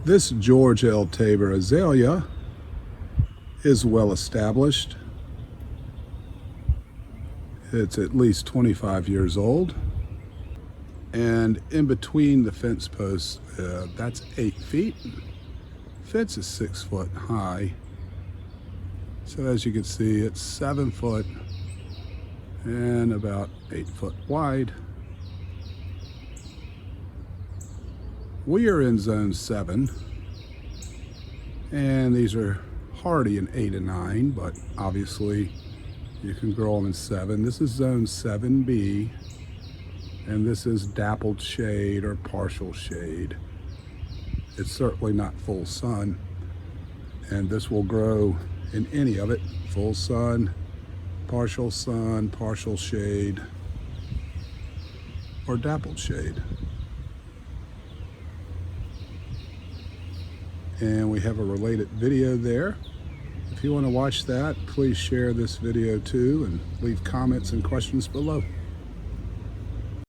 This George L. Tabor azalea is well established. It's at least 25 years old. And in between the fence posts, that's 8 feet. Fence is 6 foot high. So as you can see, it's 7 foot and about 8 foot wide. We are in zone 7, and these are hardy in 8 and 9, but obviously you can grow them in 7. This is zone 7B, and this is dappled shade or partial shade. It's certainly not full sun, and this will grow in any of it: full sun, partial shade, or dappled shade. And we have a related video there. If you want to watch that, please share this video too and leave comments and questions below.